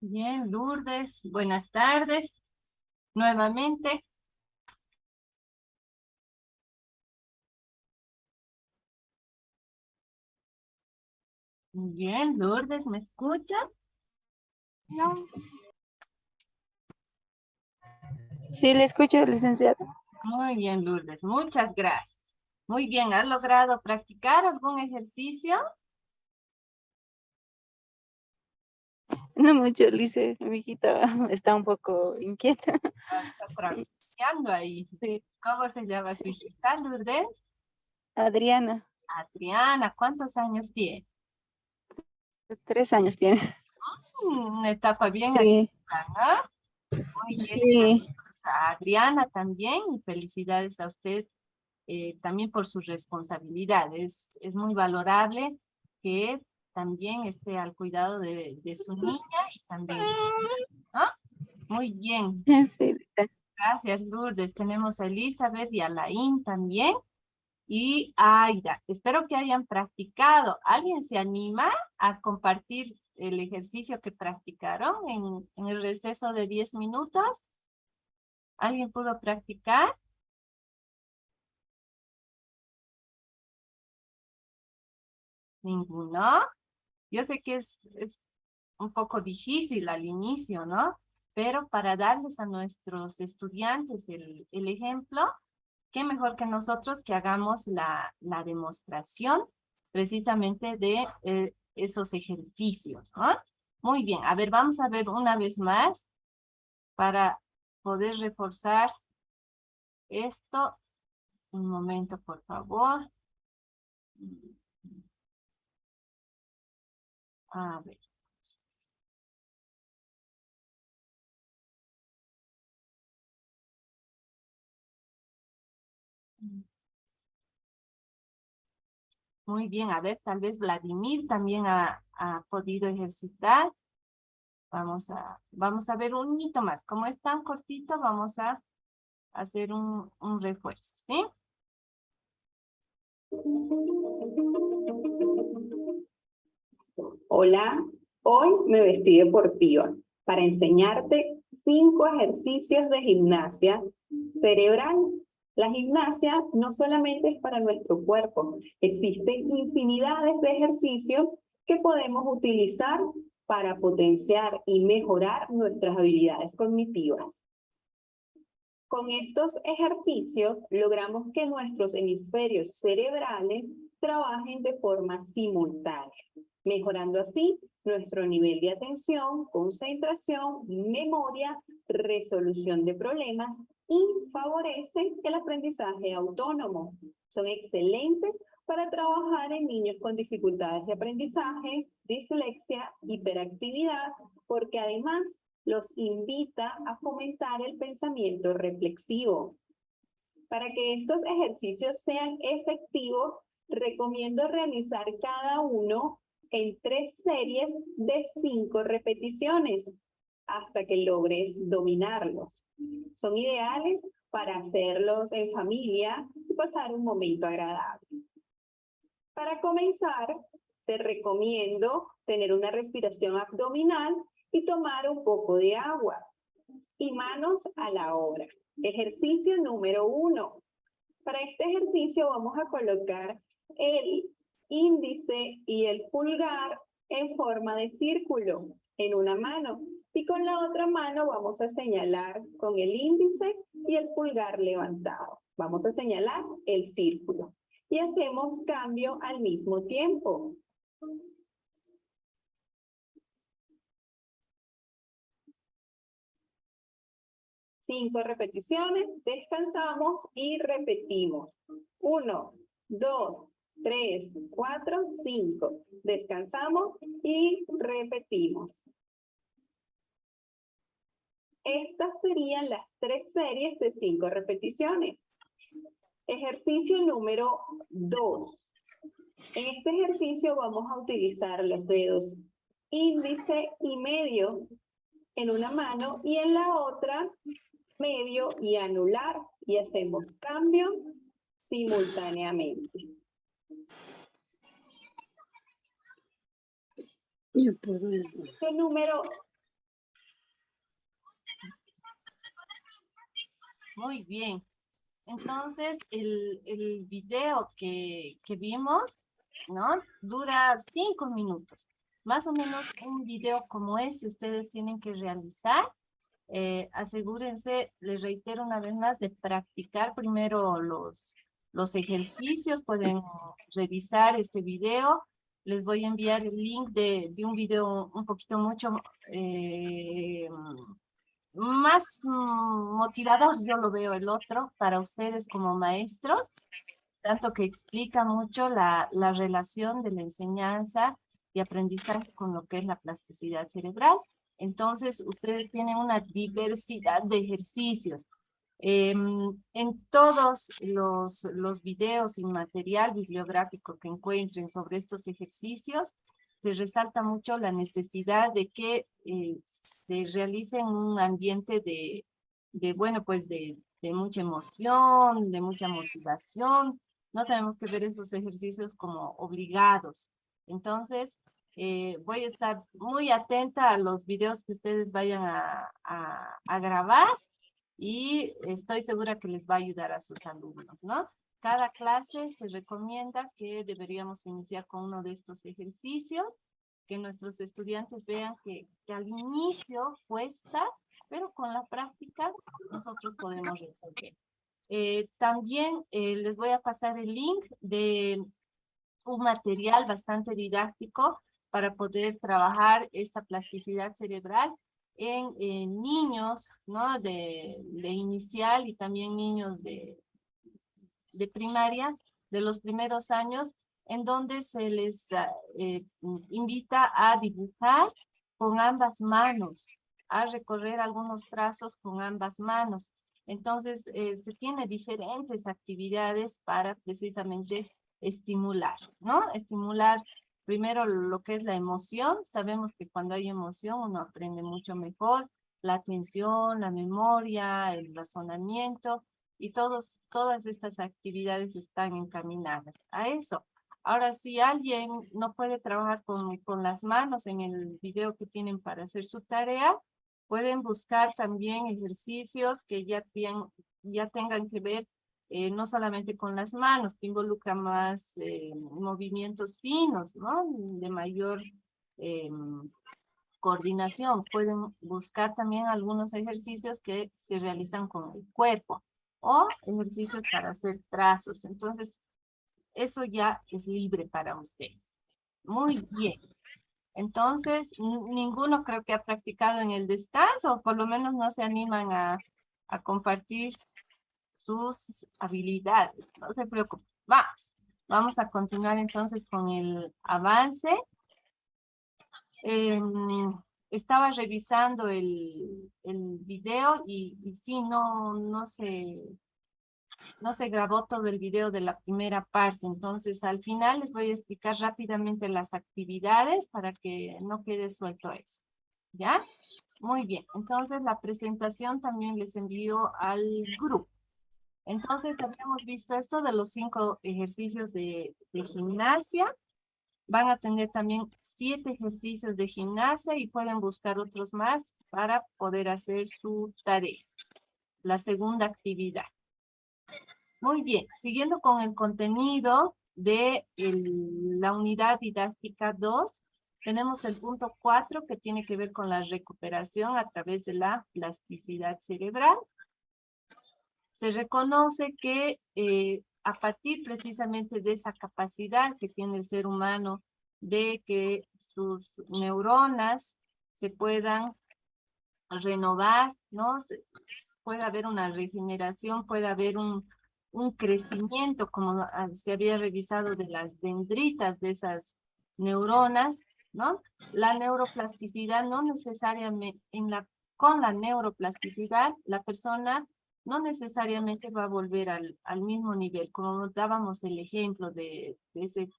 Bien, Lourdes, buenas tardes. Nuevamente. Bien, Lourdes, ¿me escucha? No. Sí, le escucho, licenciada. Muy bien, Lourdes, muchas gracias. Muy bien, ¿has logrado practicar algún ejercicio? No mucho, Lice, mi hijita está un poco inquieta. Está practicando ahí. Sí. ¿Cómo se llama su hijita, Lourdes? Adriana, Adriana, ¿cuántos años tiene? 3 años tiene. Una etapa bien Sí, activa, ¿no? Muy bien. sí, Saludos a Adriana también y felicidades a usted también por su responsabilidad. Es muy valorable que también esté al cuidado de su niña y también de su hijo, ¿no? Muy bien, sí. gracias Lourdes. Tenemos a Elizabeth y a Laín también. Y Aida, espero que hayan practicado. ¿Alguien se anima a compartir el ejercicio que practicaron en el receso de 10 minutos? ¿Alguien pudo practicar? Ninguno. Yo sé que es un poco difícil al inicio, ¿no? Pero para darles a nuestros estudiantes el ejemplo, qué mejor que nosotros que hagamos la demostración precisamente de esos ejercicios, ¿no? Muy bien, a ver, vamos a ver una vez más para poder reforzar esto. Un momento, por favor. A ver. Muy bien, a ver, tal vez Vladimir también ha podido ejercitar. Vamos a ver un hito más. Como es tan cortito, vamos a hacer un refuerzo, ¿sí? Hola, hoy me vestí deportiva para enseñarte 5 ejercicios de gimnasia cerebral. La gimnasia no solamente es para nuestro cuerpo, existen infinidades de ejercicios que podemos utilizar para potenciar y mejorar nuestras habilidades cognitivas. Con estos ejercicios logramos que nuestros hemisferios cerebrales trabajen de forma simultánea, mejorando así nuestro nivel de atención, concentración, memoria, resolución de problemas y favorecen el aprendizaje autónomo. Son excelentes para trabajar en niños con dificultades de aprendizaje, dislexia, hiperactividad, porque además los invita a fomentar el pensamiento reflexivo. Para que estos ejercicios sean efectivos, recomiendo realizar cada uno en 3 series de 5 repeticiones hasta que logres dominarlos. Son ideales para hacerlos en familia y pasar un momento agradable. Para comenzar, te recomiendo tener una respiración abdominal y tomar un poco de agua. Y manos a la obra. Ejercicio número 1. Para este ejercicio vamos a colocar el índice y el pulgar en forma de círculo en una mano. Y con la otra mano vamos a señalar con el índice y el pulgar levantado. Vamos a señalar el círculo. Y hacemos cambio al mismo tiempo. Cinco repeticiones, descansamos y repetimos. 1, 2, 3, 4, 5. Descansamos y repetimos. Estas serían las 3 series de 5 repeticiones. Ejercicio número 2. En este ejercicio vamos a utilizar los dedos índice y medio en una mano y en la otra medio y anular, y hacemos cambio simultáneamente. Yo puedo eso. El número Muy bien. Entonces, el video que vimos, ¿no? Dura 5 minutos. Más o menos un video como ese ustedes tienen que realizar. Asegúrense, les reitero una vez más, de practicar primero los ejercicios. Pueden revisar este video. Les voy a enviar el link de un video un poquito mucho más motivador, yo lo veo el otro, para ustedes como maestros, tanto que explica mucho la relación de la enseñanza y aprendizaje con lo que es la plasticidad cerebral. Entonces, ustedes tienen una diversidad de ejercicios. En todos los videos y material bibliográfico que encuentren sobre estos ejercicios, se resalta mucho la necesidad de que se realice en un ambiente bueno, pues de mucha emoción, de mucha motivación. No tenemos que ver esos ejercicios como obligados. Entonces, voy a estar muy atenta a los videos que ustedes vayan a grabar y estoy segura que les va a ayudar a sus alumnos, ¿no? Cada clase se recomienda que deberíamos iniciar con uno de estos ejercicios, que nuestros estudiantes vean que al inicio cuesta, pero con la práctica nosotros podemos resolver. También les voy a pasar el link de un material bastante didáctico para poder trabajar esta plasticidad cerebral en niños, ¿no? De inicial y también niños de primaria, de los primeros años, en donde se les invita a dibujar con ambas manos, a recorrer algunos trazos con ambas manos. Entonces, se tiene diferentes actividades para precisamente estimular, ¿no? Estimular primero lo que es la emoción. Sabemos que cuando hay emoción uno aprende mucho mejor, la atención, la memoria, el razonamiento, y todas estas actividades están encaminadas a eso. Ahora, si alguien no puede trabajar con las manos en el video que tienen para hacer su tarea, pueden buscar también ejercicios que ya tengan que ver no solamente con las manos, que involucran más movimientos finos, ¿no? De mayor coordinación. Pueden buscar también algunos ejercicios que se realizan con el cuerpo o ejercicios para hacer trazos. Entonces, eso ya es libre para ustedes. Muy bien. Entonces, ninguno creo que ha practicado en el descanso, o por lo menos no se animan a compartir sus habilidades. No se preocupen. Vamos a continuar entonces con el avance. Estaba revisando el video y sí, no se grabó todo el video de la primera parte. Entonces, al final les voy a explicar rápidamente las actividades para que no quede suelto eso. ¿Ya? Muy bien. Entonces, la presentación también les envío al grupo. Entonces, habíamos visto esto de los 5 ejercicios de gimnasia. Van a tener también 7 ejercicios de gimnasia y pueden buscar otros más para poder hacer su tarea. La segunda actividad. Muy bien, siguiendo con el contenido de la unidad didáctica 2, tenemos el punto 4 que tiene que ver con la recuperación a través de la plasticidad cerebral. Se reconoce que a partir precisamente de esa capacidad que tiene el ser humano de que sus neuronas se puedan renovar, ¿no? Puede haber una regeneración, puede haber un crecimiento, como se había revisado de las dendritas de esas neuronas, ¿no? La neuroplasticidad no necesariamente, con la neuroplasticidad, la persona no necesariamente va a volver al mismo nivel, como dábamos el ejemplo de ese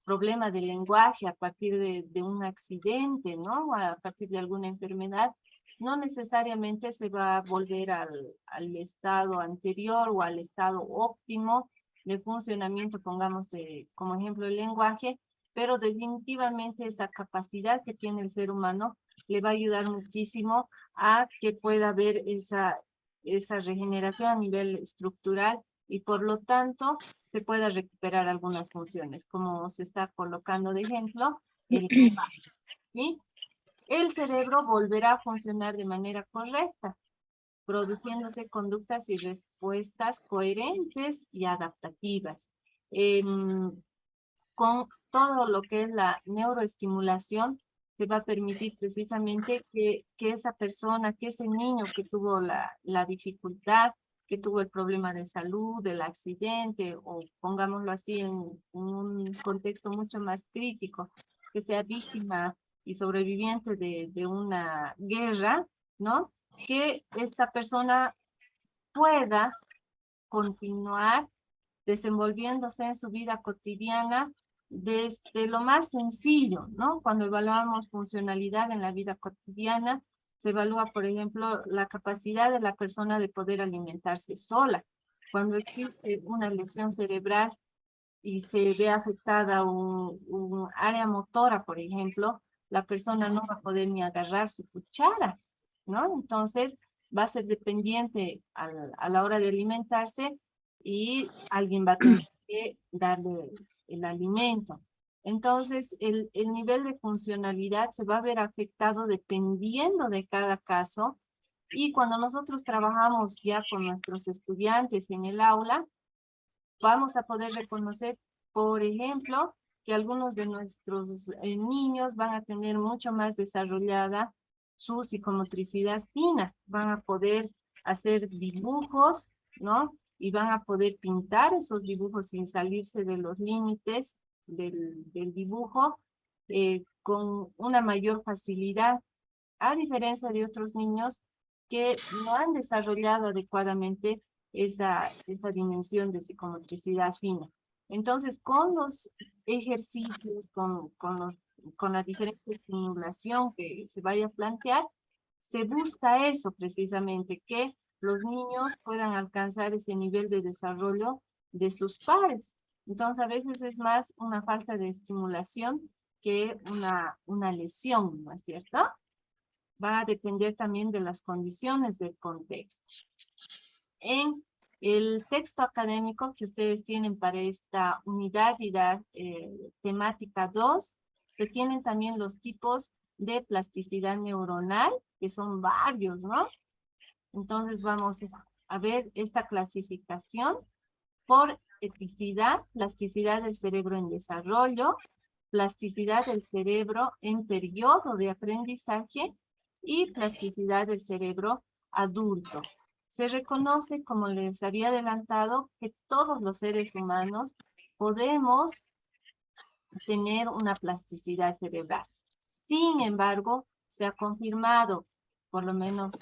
problema del lenguaje a partir de un accidente, ¿no? A partir de alguna enfermedad, no necesariamente se va a volver al estado anterior o al estado óptimo de funcionamiento, pongamos como ejemplo el lenguaje, pero definitivamente esa capacidad que tiene el ser humano le va a ayudar muchísimo a que pueda haber esa regeneración a nivel estructural y por lo tanto se pueda recuperar algunas funciones, como se está colocando de ejemplo el lumbar, ¿sí? El cerebro volverá a funcionar de manera correcta, produciéndose conductas y respuestas coherentes y adaptativas. Con todo lo que es la neuroestimulación, te va a permitir precisamente que esa persona, que ese niño que tuvo la dificultad, que tuvo el problema de salud, del accidente, o pongámoslo así en un contexto mucho más crítico, que sea víctima y sobreviviente de una guerra, ¿no? Que esta persona pueda continuar desenvolviéndose en su vida cotidiana desde lo más sencillo, ¿no? Cuando evaluamos funcionalidad en la vida cotidiana, se evalúa, por ejemplo, la capacidad de la persona de poder alimentarse sola. Cuando existe una lesión cerebral y se ve afectada un área motora, por ejemplo, la persona no va a poder ni agarrar su cuchara, ¿no? Entonces, va a ser dependiente a la hora de alimentarse y alguien va a tener que darle el alimento. Entonces, el nivel de funcionalidad se va a ver afectado dependiendo de cada caso. Y cuando nosotros trabajamos ya con nuestros estudiantes en el aula, vamos a poder reconocer, por ejemplo, que algunos de nuestros niños van a tener mucho más desarrollada su psicomotricidad fina, van a poder hacer dibujos, ¿no? Y van a poder pintar esos dibujos sin salirse de los límites del dibujo con una mayor facilidad, a diferencia de otros niños que no han desarrollado adecuadamente esa dimensión de psicomotricidad fina. Entonces, con los ejercicios, con la diferente estimulación que se vaya a plantear, se busca eso precisamente, que los niños puedan alcanzar ese nivel de desarrollo de sus pares. Entonces, a veces es más una falta de estimulación que una lesión, ¿no es cierto? Va a depender también de las condiciones del contexto. En el texto académico que ustedes tienen para esta unidad temática 2, que tienen también los tipos de plasticidad neuronal, que son varios, ¿no? Entonces vamos a ver esta clasificación por eticidad, plasticidad del cerebro en desarrollo, plasticidad del cerebro en periodo de aprendizaje y plasticidad del cerebro adulto. Se reconoce, como les había adelantado, que todos los seres humanos podemos tener una plasticidad cerebral. Sin embargo, se ha confirmado, por lo menos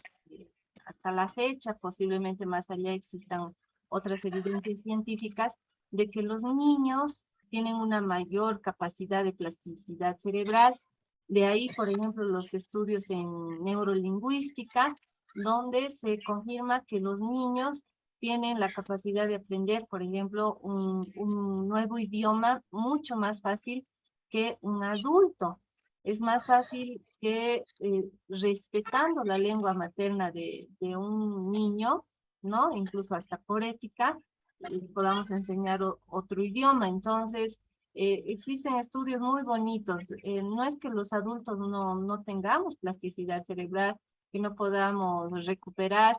hasta la fecha, posiblemente más allá existan otras evidencias científicas, de que los niños tienen una mayor capacidad de plasticidad cerebral. De ahí, por ejemplo, los estudios en neurolingüística, donde se confirma que los niños tienen la capacidad de aprender, por ejemplo, un nuevo idioma mucho más fácil que un adulto. Es más fácil que respetando la lengua materna de un niño, ¿no? Incluso hasta por ética, podamos enseñar otro idioma. Entonces, existen estudios muy bonitos. No es que los adultos no tengamos plasticidad cerebral, que no podamos recuperar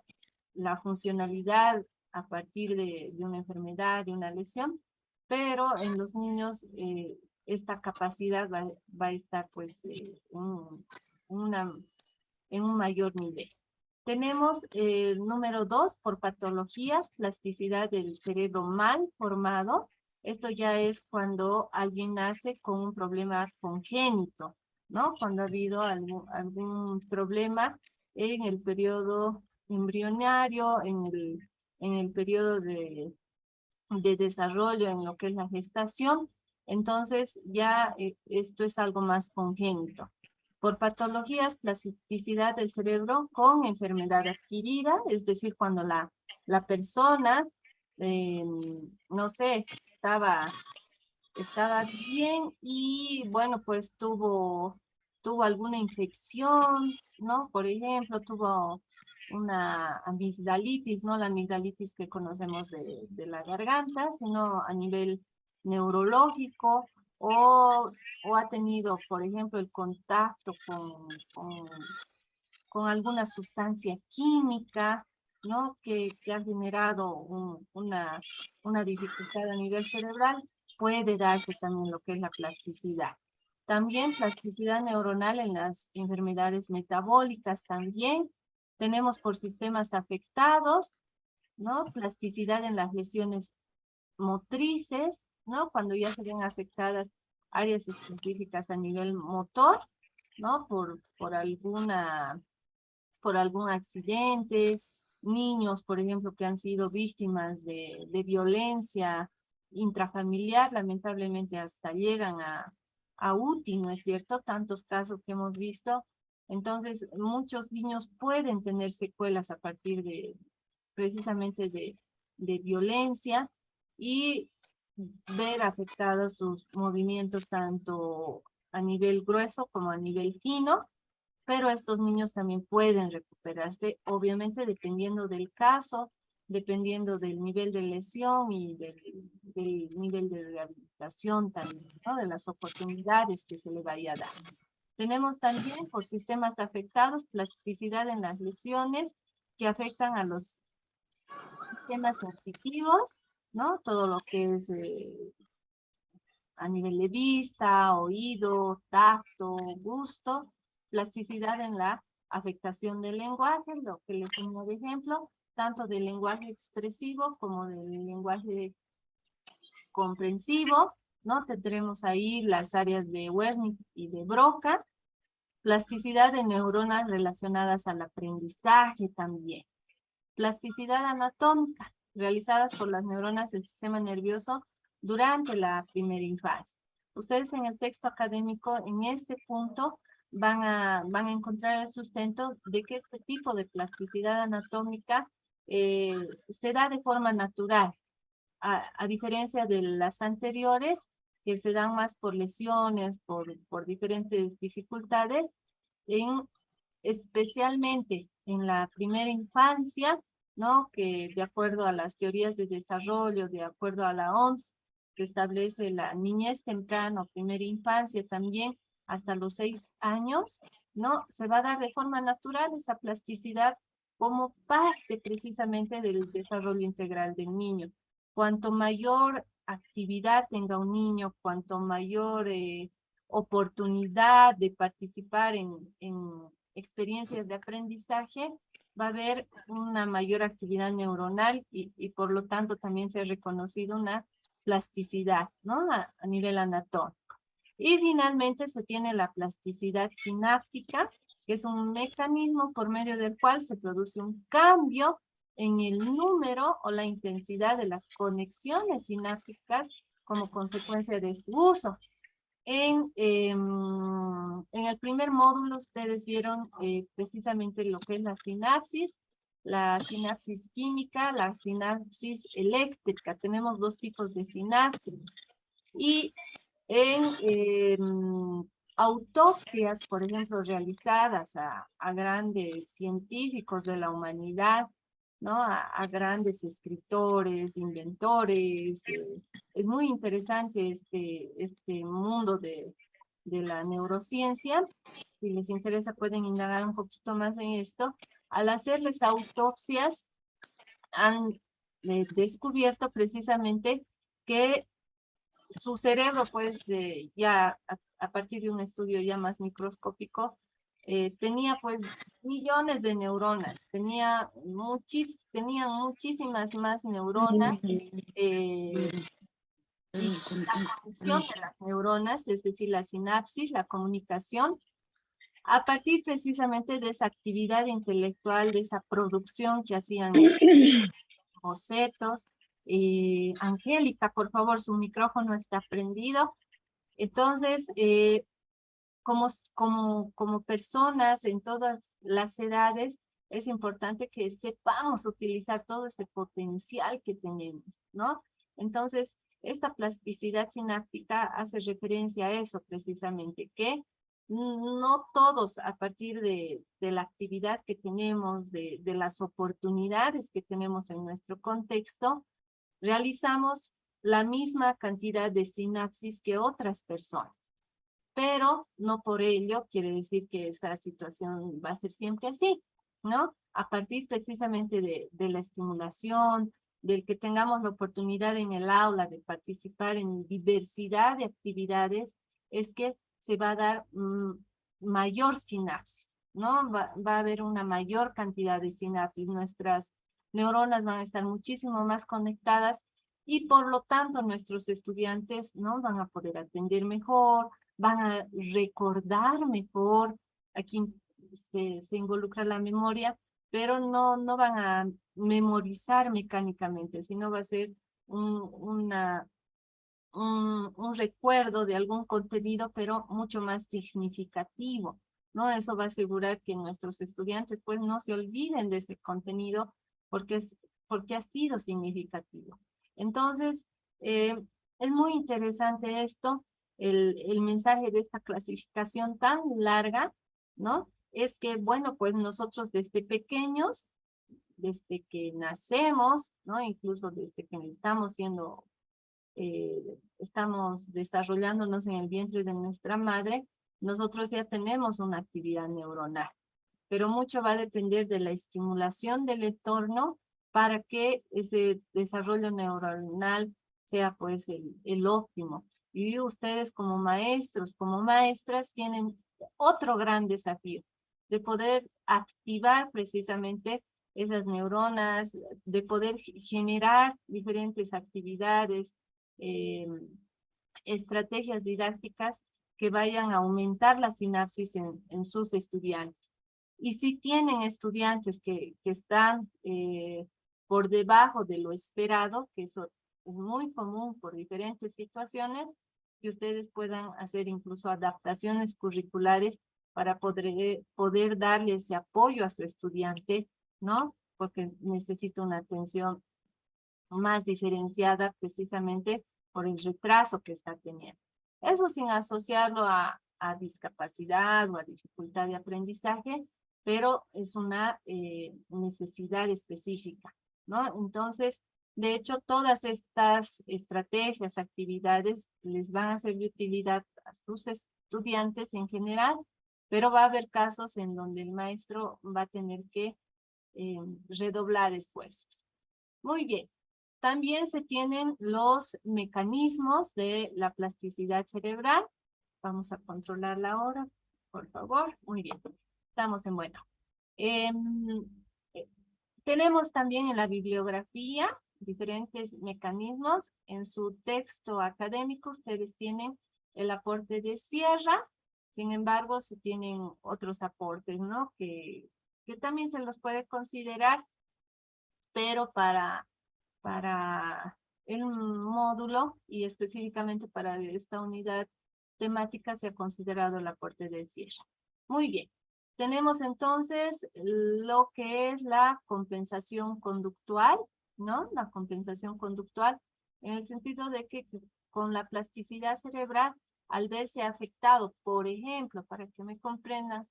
la funcionalidad a partir de una enfermedad, de una lesión, pero en los niños esta capacidad va a estar pues en un mayor nivel. Tenemos número 2, por patologías, plasticidad del cerebro mal formado. Esto ya es cuando alguien nace con un problema congénito, ¿no? Cuando ha habido algún problema en el periodo embrionario, en el periodo de desarrollo, en lo que es la gestación. Entonces ya esto es algo más congénito. Por patologías, plasticidad del cerebro con enfermedad adquirida, es decir, cuando la persona, no sé, estaba bien y bueno, pues tuvo alguna infección, ¿no? Por ejemplo, tuvo una amigdalitis, no la amigdalitis que conocemos de la garganta, sino a nivel neurológico, o ha tenido, por ejemplo, el contacto con alguna sustancia química, ¿no? Que ha generado una dificultad a nivel cerebral, puede darse también lo que es la plasticidad. También plasticidad neuronal en las enfermedades metabólicas también. Tenemos por sistemas afectados, ¿no? Plasticidad en las lesiones motrices, ¿no? Cuando ya se ven afectadas áreas específicas a nivel motor, ¿no? Por algún accidente, niños, por ejemplo, que han sido víctimas de violencia intrafamiliar, lamentablemente hasta llegan a UTI, ¿no es cierto? Tantos casos que hemos visto. Entonces, muchos niños pueden tener secuelas a partir de, precisamente de violencia y ver afectados sus movimientos tanto a nivel grueso como a nivel fino, pero estos niños también pueden recuperarse, obviamente dependiendo del caso, dependiendo del nivel de lesión y del nivel de rehabilitación también, ¿no? De las oportunidades que se le vaya a dar. Tenemos también por sistemas afectados plasticidad en las lesiones que afectan a los sistemas sensitivos, ¿no? Todo lo que es a nivel de vista, oído, tacto, gusto, plasticidad en la afectación del lenguaje, lo que les ponía de ejemplo, tanto del lenguaje expresivo como del lenguaje comprensivo, ¿no? Tendremos ahí las áreas de Wernicke y de Broca, plasticidad de neuronas relacionadas al aprendizaje también, plasticidad anatómica, realizadas por las neuronas del sistema nervioso durante la primera infancia. Ustedes en el texto académico, en este punto, van a encontrar el sustento de que este tipo de plasticidad anatómica se da de forma natural, a diferencia de las anteriores, que se dan más por lesiones, por diferentes dificultades, especialmente en la primera infancia, ¿no? Que de acuerdo a las teorías de desarrollo, de acuerdo a la OMS, que establece la niñez temprana o primera infancia también hasta los 6 años, ¿no? Se va a dar de forma natural esa plasticidad como parte precisamente del desarrollo integral del niño. Cuanto mayor actividad tenga un niño, cuanto mayor oportunidad de participar en experiencias de aprendizaje, va a haber una mayor actividad neuronal y por lo tanto también se ha reconocido una plasticidad, ¿no? A nivel anatómico. Y finalmente se tiene la plasticidad sináptica, que es un mecanismo por medio del cual se produce un cambio en el número o la intensidad de las conexiones sinápticas como consecuencia de su uso. En el primer módulo ustedes vieron precisamente lo que es la sinapsis química, la sinapsis eléctrica. Tenemos dos tipos de sinapsis. Y en autopsias, por ejemplo, realizadas a grandes científicos de la humanidad, ¿no? A grandes escritores, inventores. Es muy interesante este mundo de la neurociencia. Si les interesa, pueden indagar un poquito más en esto. Al hacerles autopsias, han descubierto precisamente que su cerebro, pues, ya a partir de un estudio ya más microscópico, tenía pues millones de neuronas, tenían muchísimas más neuronas, y la conexión de las neuronas, es decir, la sinapsis, la comunicación, a partir precisamente de esa actividad intelectual, de esa producción que hacían bocetos. Angélica, por favor, su micrófono está prendido. Entonces, como personas en todas las edades, es importante que sepamos utilizar todo ese potencial que tenemos, ¿no? Entonces, esta plasticidad sináptica hace referencia a eso precisamente, que no todos a partir de la actividad que tenemos, de las oportunidades que tenemos en nuestro contexto, realizamos la misma cantidad de sinapsis que otras personas. Pero no por ello quiere decir que esa situación va a ser siempre así, ¿no? A partir precisamente de la estimulación, del que tengamos la oportunidad en el aula de participar en diversidad de actividades, es que se va a dar mayor sinapsis, ¿no? Va a haber una mayor cantidad de sinapsis. Nuestras neuronas van a estar muchísimo más conectadas y por lo tanto nuestros estudiantes, ¿no? Van a poder atender mejor, van a recordar mejor. Aquí se involucra la memoria, pero no van a memorizar mecánicamente, sino va a ser un recuerdo de algún contenido, pero mucho más significativo, ¿no? Eso va a asegurar que nuestros estudiantes pues no se olviden de ese contenido porque ha sido significativo. Entonces, es muy interesante esto, el mensaje de esta clasificación tan larga, ¿no? Es que, bueno, pues nosotros desde pequeños, desde que nacemos, ¿no? Incluso desde que estamos desarrollándonos en el vientre de nuestra madre, nosotros ya tenemos una actividad neuronal, pero mucho va a depender de la estimulación del entorno para que ese desarrollo neuronal sea pues el óptimo. Y ustedes como maestros, como maestras, tienen otro gran desafío de poder activar precisamente esas neuronas, de poder generar diferentes actividades, eh, estrategias didácticas que vayan a aumentar la sinapsis en sus estudiantes. Y si tienen estudiantes que están por debajo de lo esperado, que eso es muy común por diferentes situaciones, que ustedes puedan hacer incluso adaptaciones curriculares para poder darle ese apoyo a su estudiante, ¿no? Porque necesita una atención más diferenciada precisamente por el retraso que está teniendo. Eso sin asociarlo a discapacidad o a dificultad de aprendizaje, pero es una necesidad específica, ¿no? Entonces, de hecho, todas estas estrategias, actividades, les van a ser de utilidad a sus estudiantes en general, pero va a haber casos en donde el maestro va a tener que redoblar esfuerzos. Muy bien. También se tienen los mecanismos de la plasticidad cerebral. Vamos a controlarla ahora, por favor. Muy bien, estamos en bueno. Tenemos también en la bibliografía diferentes mecanismos. En su texto académico ustedes tienen el aporte de Sierra. Sin embargo, se tienen otros aportes, ¿no? Que también se los puede considerar, pero para el módulo y específicamente para esta unidad temática se ha considerado el aporte de Sierra. Muy bien. Tenemos entonces lo que es la compensación conductual, ¿no? La compensación conductual en el sentido de que con la plasticidad cerebral, al verse afectado, por ejemplo, para que me comprendan,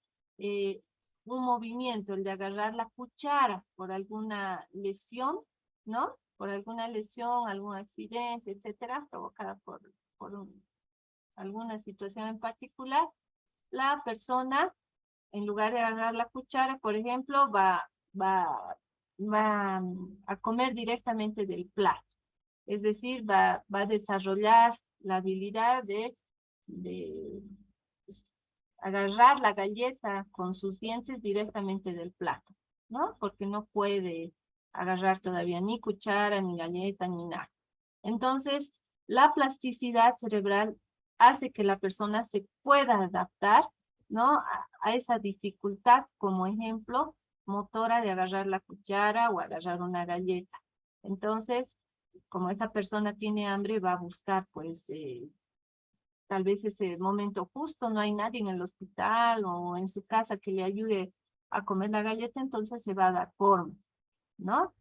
un movimiento, el de agarrar la cuchara por alguna lesión, ¿no? Por alguna lesión, algún accidente, etcétera, provocada por alguna situación en particular, la persona, en lugar de agarrar la cuchara, por ejemplo, va a comer directamente del plato. Es decir, va a desarrollar la habilidad de agarrar la galleta con sus dientes directamente del plato, ¿no? Porque no puede agarrar todavía ni cuchara, ni galleta, ni nada. Entonces, la plasticidad cerebral hace que la persona se pueda adaptar, ¿no? A esa dificultad, como ejemplo, motora de agarrar la cuchara o agarrar una galleta. Entonces, como esa persona tiene hambre, va a buscar, pues, tal vez ese momento justo, no hay nadie en el hospital o en su casa que le ayude a comer la galleta, entonces se va a dar formas, ¿no?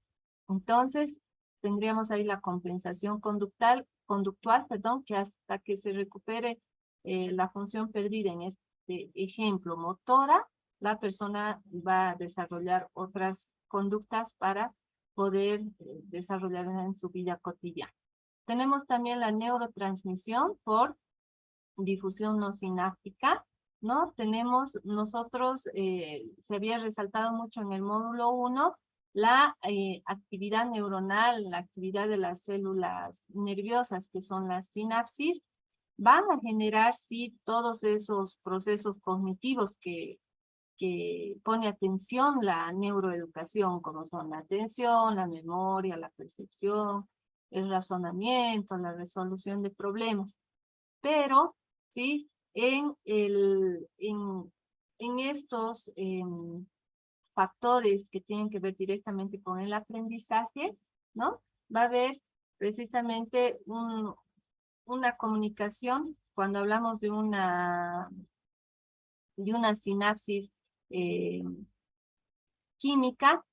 Entonces, tendríamos ahí la compensación conductual, perdón, que hasta que se recupere la función perdida en este parte, ejemplo, motora, la persona va a desarrollar otras conductas para poder desarrollarla en su vida cotidiana. Tenemos también la neurotransmisión por difusión no sináptica, ¿no? Tenemos nosotros, se había resaltado mucho en el módulo 1, la actividad neuronal, la actividad de las células nerviosas, que son las sinapsis, van a generar, sí, todos esos procesos cognitivos que pone atención la neuroeducación, como son la atención, la memoria, la percepción, el razonamiento, la resolución de problemas. Pero, ¿sí? En estos factores que tienen que ver directamente con el aprendizaje, ¿no? Va a haber precisamente una comunicación cuando hablamos de una sinapsis química.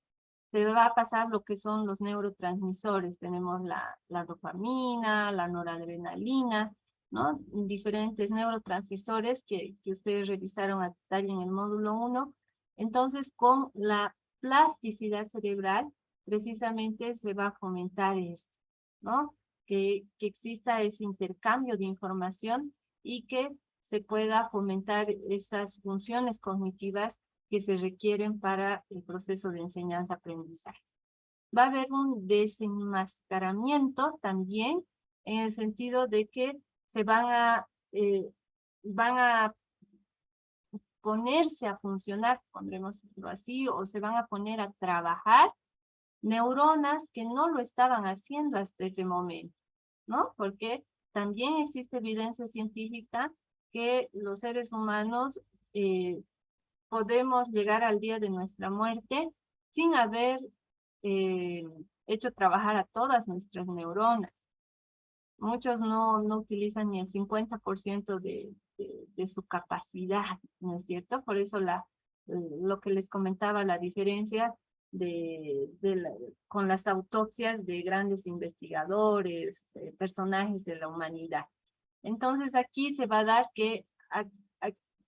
Se va a pasar lo que son los neurotransmisores. Tenemos la dopamina, la noradrenalina, ¿no? Diferentes neurotransmisores que ustedes revisaron a detalle en el módulo 1. Entonces, con la plasticidad cerebral, precisamente se va a fomentar esto, ¿no? Que exista ese intercambio de información y que se pueda fomentar esas funciones cognitivas que se requieren para el proceso de enseñanza-aprendizaje. Va a haber un desenmascaramiento también, en el sentido de que se van a ponerse a funcionar, pondremoslo así, o se van a poner a trabajar neuronas que no lo estaban haciendo hasta ese momento, ¿no? Porque también existe evidencia científica que los seres humanos podemos llegar al día de nuestra muerte sin haber hecho trabajar a todas nuestras neuronas. Muchos no utilizan ni el 50% de su capacidad, ¿no es cierto? Por eso lo que les comentaba, la diferencia con las autopsias de grandes investigadores, personajes de la humanidad. Entonces aquí se va a dar que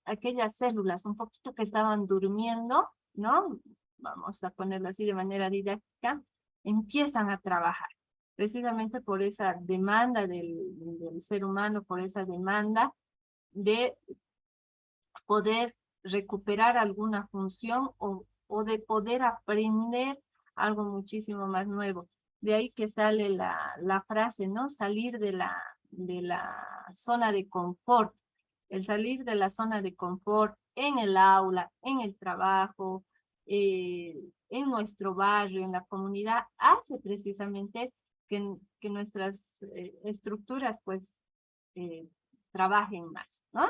aquellas células un poquito que estaban durmiendo, ¿no? Vamos a ponerlo así de manera didáctica, empiezan a trabajar, precisamente por esa demanda del ser humano, por esa demanda de poder recuperar alguna función o de poder aprender algo muchísimo más nuevo. De ahí que sale la frase, ¿no? Salir de la zona de confort. El salir de la zona de confort en el aula, en el trabajo, en nuestro barrio, en la comunidad, hace precisamente que nuestras estructuras pues trabajen más, ¿no?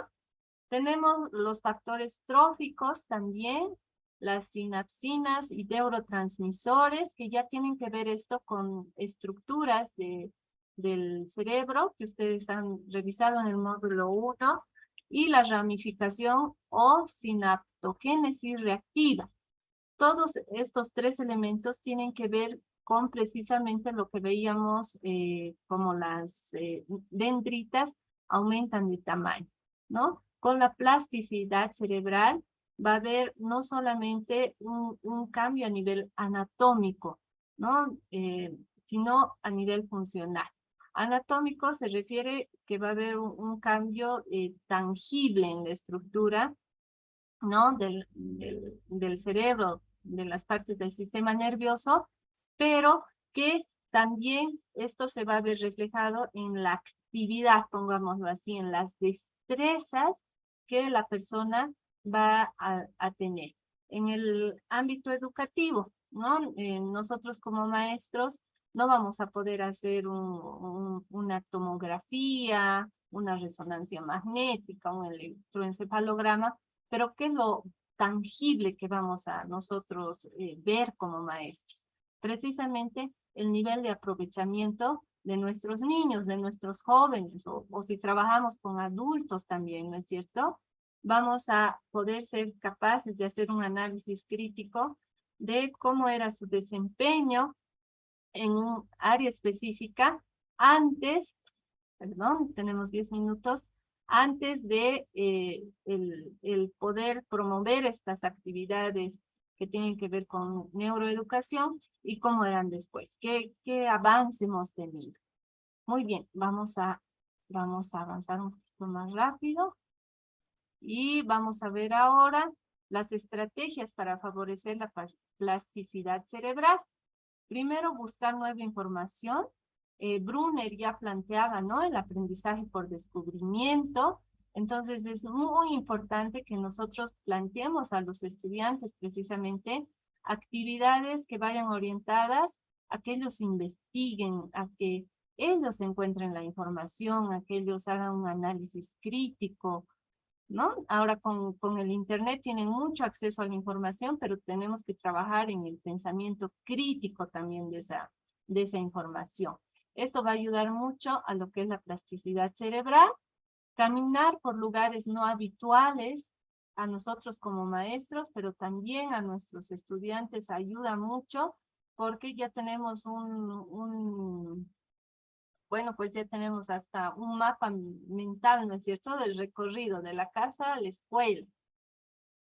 Tenemos los factores tróficos también, las sinapsinas y neurotransmisores, que ya tienen que ver esto con estructuras del cerebro, que ustedes han revisado en el módulo 1, y la ramificación o sinaptogénesis reactiva. Todos estos tres elementos tienen que ver con precisamente lo que veíamos como las dendritas aumentan de tamaño, ¿no? Con la plasticidad cerebral va a haber no solamente un cambio a nivel anatómico, ¿no? Sino a nivel funcional. Anatómico se refiere que va a haber un cambio tangible en la estructura, ¿no? Del cerebro, de las partes del sistema nervioso, pero que también esto se va a ver reflejado en la actividad, pongámoslo así, en las destrezas que la persona va a tener. En el ámbito educativo, ¿no? Nosotros como maestros no vamos a poder hacer una tomografía, una resonancia magnética, un electroencefalograma, pero ¿qué es lo tangible que vamos a nosotros ver como maestros? Precisamente el nivel de aprovechamiento de nuestros niños, de nuestros jóvenes, o si trabajamos con adultos también, ¿no es cierto? Vamos a poder ser capaces de hacer un análisis crítico de cómo era su desempeño en un área específica antes, perdón, tenemos 10 minutos, antes de el poder promover estas actividades que tienen que ver con neuroeducación y cómo eran después, qué avance hemos tenido. Muy bien, vamos a avanzar un poquito más rápido y vamos a ver ahora las estrategias para favorecer la plasticidad cerebral. Primero, buscar nueva información. Brunner ya planteaba, ¿no?, el aprendizaje por descubrimiento. Entonces, es muy importante que nosotros planteemos a los estudiantes precisamente actividades que vayan orientadas a que ellos investiguen, a que ellos encuentren la información, a que ellos hagan un análisis crítico, ¿no? Ahora con el Internet tienen mucho acceso a la información, pero tenemos que trabajar en el pensamiento crítico también de esa información. Esto va a ayudar mucho a lo que es la plasticidad cerebral. Caminar por lugares no habituales a nosotros como maestros, pero también a nuestros estudiantes ayuda mucho porque ya tenemos bueno, pues ya tenemos hasta un mapa mental, ¿no es cierto?, del recorrido de la casa a la escuela.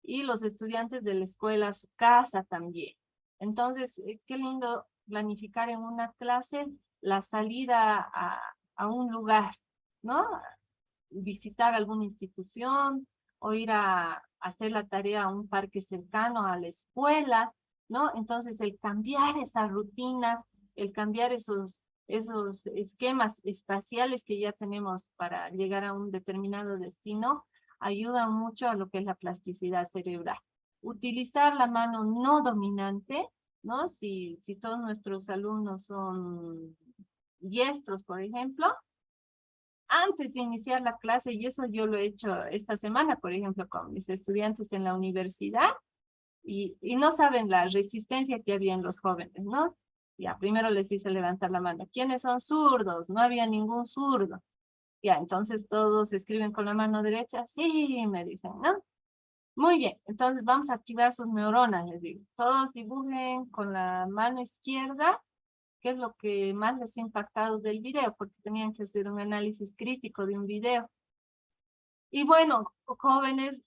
Y los estudiantes de la escuela a su casa también. Entonces, qué lindo planificar en una clase la salida a un lugar, ¿no? Visitar alguna institución o ir a hacer la tarea a un parque cercano a la escuela, ¿no? Entonces, el cambiar esa rutina, el cambiar esos esquemas espaciales que ya tenemos para llegar a un determinado destino, ayuda mucho a lo que es la plasticidad cerebral. Utilizar la mano no dominante, ¿no? Si todos nuestros alumnos son diestros, por ejemplo, antes de iniciar la clase, y eso yo lo he hecho esta semana, por ejemplo, con mis estudiantes en la universidad, y no saben la resistencia que había en los jóvenes, ¿no? Ya, primero les hice levantar la mano. ¿Quiénes son zurdos? No había ningún zurdo. Ya, entonces todos escriben con la mano derecha. Sí, me dicen, ¿no? Muy bien, entonces vamos a activar sus neuronas, les digo. Todos dibujen con la mano izquierda qué es lo que más les ha impactado del video, porque tenían que hacer un análisis crítico de un video. Y bueno, jóvenes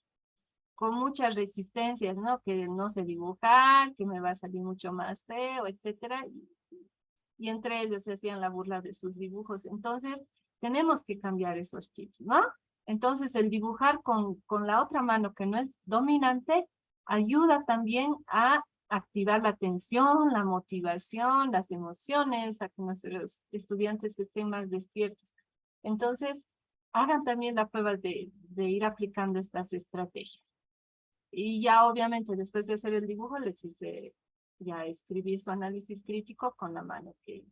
con muchas resistencias, ¿no? Que no sé dibujar, que me va a salir mucho más feo, etcétera. Y entre ellos se hacían la burla de sus dibujos. Entonces, tenemos que cambiar esos chips, ¿no? Entonces, el dibujar con la otra mano que no es dominante ayuda también a activar la atención, la motivación, las emociones, a que nuestros estudiantes estén más despiertos. Entonces, hagan también la prueba de ir aplicando estas estrategias. Y ya obviamente después de hacer el dibujo les hice ya escribir su análisis crítico con la mano que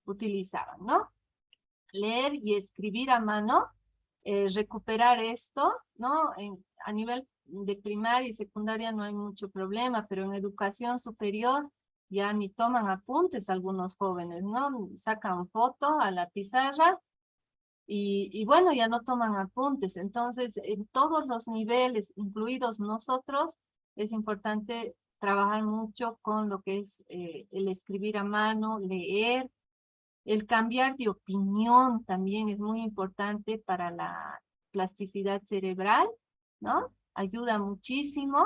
utilizaban, ¿no? Leer y escribir a mano, recuperar esto, ¿no? A nivel de primaria y secundaria no hay mucho problema, pero en educación superior ya ni toman apuntes algunos jóvenes, ¿no? Sacan foto a la pizarra y bueno, ya no toman apuntes. Entonces, en todos los niveles, incluidos nosotros, es importante trabajar mucho con lo que es el escribir a mano, leer, el cambiar de opinión también es muy importante para la plasticidad cerebral, ¿no? Ayuda muchísimo.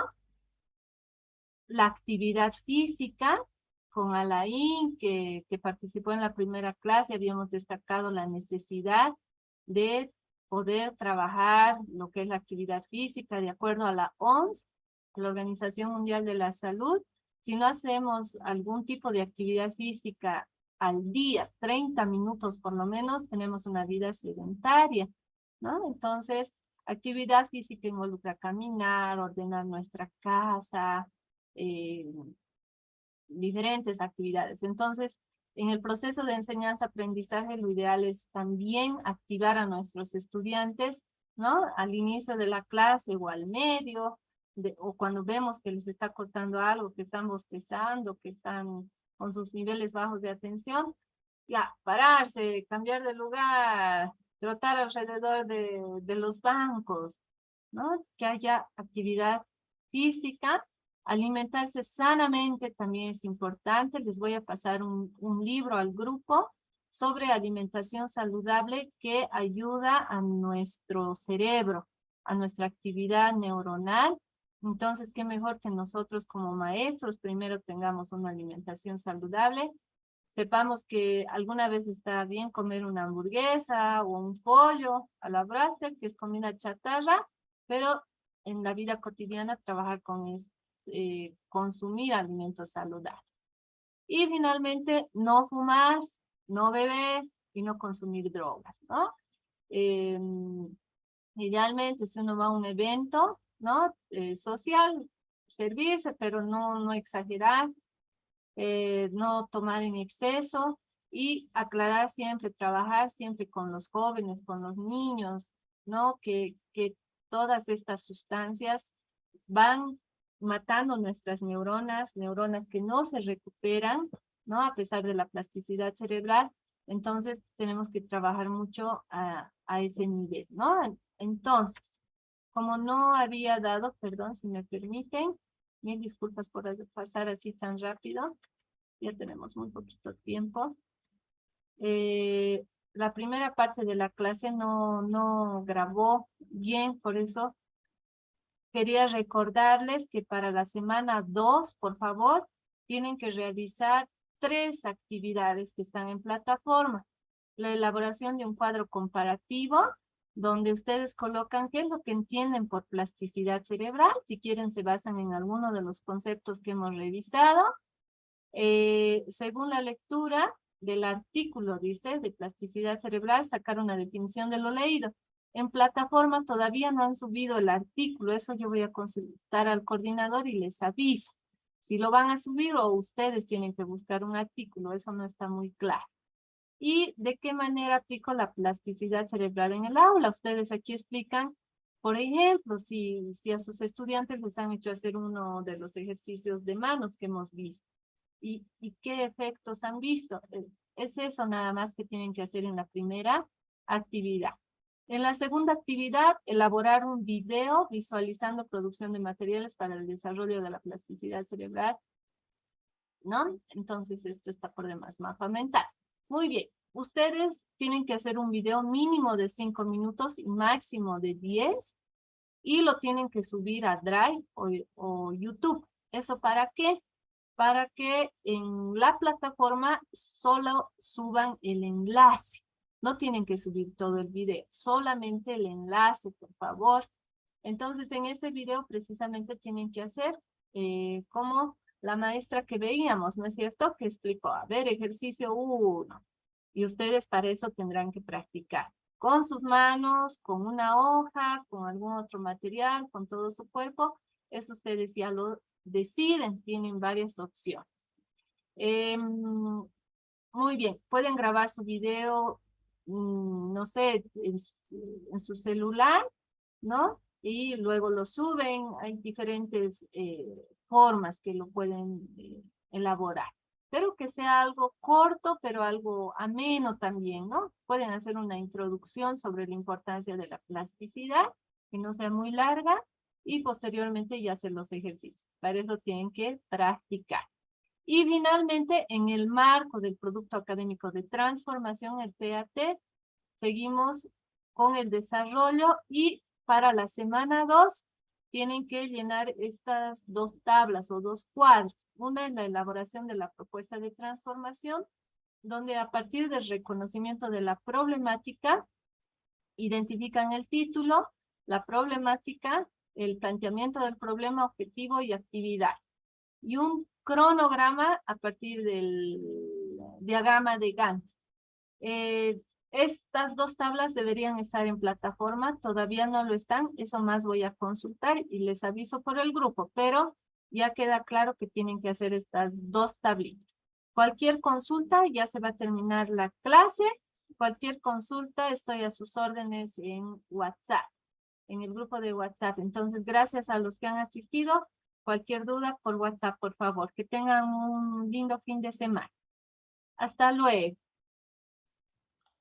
La actividad física, con Alain, que participó en la primera clase, habíamos destacado la necesidad de poder trabajar lo que es la actividad física de acuerdo a la OMS, la Organización Mundial de la Salud. Si no hacemos algún tipo de actividad física al día, 30 minutos por lo menos, tenemos una vida sedentaria, ¿no? Entonces, actividad física involucra caminar, ordenar nuestra casa, diferentes actividades. Entonces, en el proceso de enseñanza-aprendizaje, lo ideal es también activar a nuestros estudiantes, ¿no? Al inicio de la clase o al medio, o cuando vemos que les está costando algo, que están bostezando, que están con sus niveles bajos de atención, ya, pararse, cambiar de lugar, trotar alrededor de los bancos, ¿no? Que haya actividad física. Alimentarse sanamente también es importante. Les voy a pasar un libro al grupo sobre alimentación saludable que ayuda a nuestro cerebro, a nuestra actividad neuronal. Entonces, qué mejor que nosotros como maestros primero tengamos una alimentación saludable, sepamos que alguna vez está bien comer una hamburguesa o un pollo a la braster, que es comida chatarra, pero en la vida cotidiana trabajar con consumir alimentos saludables. Y finalmente, no fumar, no beber y no consumir drogas, ¿no? Idealmente, si uno va a un evento, ¿no? Social, servirse, pero no exagerar, no tomar en exceso y aclarar siempre, trabajar siempre con los jóvenes, con los niños, ¿no? Que todas estas sustancias van matando nuestras neuronas, neuronas que no se recuperan, ¿no? A pesar de la plasticidad cerebral. Entonces, tenemos que trabajar mucho a ese nivel, ¿no? Entonces, como no había dado, perdón, si me permiten, mil disculpas por pasar así tan rápido. Ya tenemos muy poquito tiempo. La primera parte de la clase no grabó bien, por eso quería recordarles que para la semana 2, por favor, tienen que realizar 3 actividades que están en plataforma. La elaboración de un cuadro comparativo, donde ustedes colocan qué es lo que entienden por plasticidad cerebral. Si quieren, se basan en alguno de los conceptos que hemos revisado. Según la lectura del artículo, dice, de plasticidad cerebral, sacar una definición de lo leído. En plataforma todavía no han subido el artículo, eso yo voy a consultar al coordinador y les aviso. Si lo van a subir o ustedes tienen que buscar un artículo, eso no está muy claro. ¿Y de qué manera aplico la plasticidad cerebral en el aula? Ustedes aquí explican, por ejemplo, si a sus estudiantes les han hecho hacer uno de los ejercicios de manos que hemos visto. ¿Y qué efectos han visto? Es eso nada más que tienen que hacer en la primera actividad. En la segunda actividad, elaborar un video visualizando producción de materiales para el desarrollo de la plasticidad cerebral, ¿no? Entonces esto está por demás, mapa mental. Muy bien, ustedes tienen que hacer un video mínimo de 5 minutos y máximo de 10 y lo tienen que subir a Drive o YouTube. ¿Eso para qué? Para que en la plataforma solo suban el enlace. No tienen que subir todo el video, solamente el enlace, por favor. Entonces, en ese video precisamente tienen que hacer como la maestra que veíamos, ¿no es cierto? Que explicó, a ver, ejercicio 1. Y ustedes para eso tendrán que practicar con sus manos, con una hoja, con algún otro material, con todo su cuerpo. Eso ustedes ya lo deciden, tienen varias opciones. Muy bien, pueden grabar su video, no sé, en su celular, ¿no? Y luego lo suben, hay diferentes formas que lo pueden elaborar. Pero que sea algo corto, pero algo ameno también, ¿no? Pueden hacer una introducción sobre la importancia de la plasticidad, que no sea muy larga, y posteriormente ya hacer los ejercicios. Para eso tienen que practicar. Y finalmente, en el marco del Producto Académico de Transformación, el PAT, seguimos con el desarrollo y para la semana 2 tienen que llenar estas 2 tablas o 2 cuadros. Una en la elaboración de la propuesta de transformación, donde a partir del reconocimiento de la problemática, identifican el título, la problemática, el planteamiento del problema, objetivo y actividad. Y un cronograma a partir del diagrama de Gantt. Estas 2 tablas deberían estar en plataforma, todavía no lo están, eso más voy a consultar y les aviso por el grupo, pero ya queda claro que tienen que hacer estas 2 tablitas. Cualquier consulta, ya se va a terminar la clase, cualquier consulta estoy a sus órdenes en WhatsApp, en el grupo de WhatsApp. Entonces, gracias a los que han asistido. Cualquier duda por WhatsApp, por favor. Que tengan un lindo fin de semana. Hasta luego.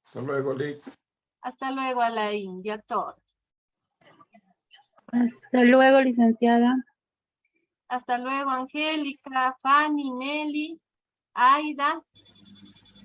Hasta luego, Lick. Hasta luego, Alain, y a todos. Hasta luego, licenciada. Hasta luego, Angélica, Fanny, Nelly, Aida.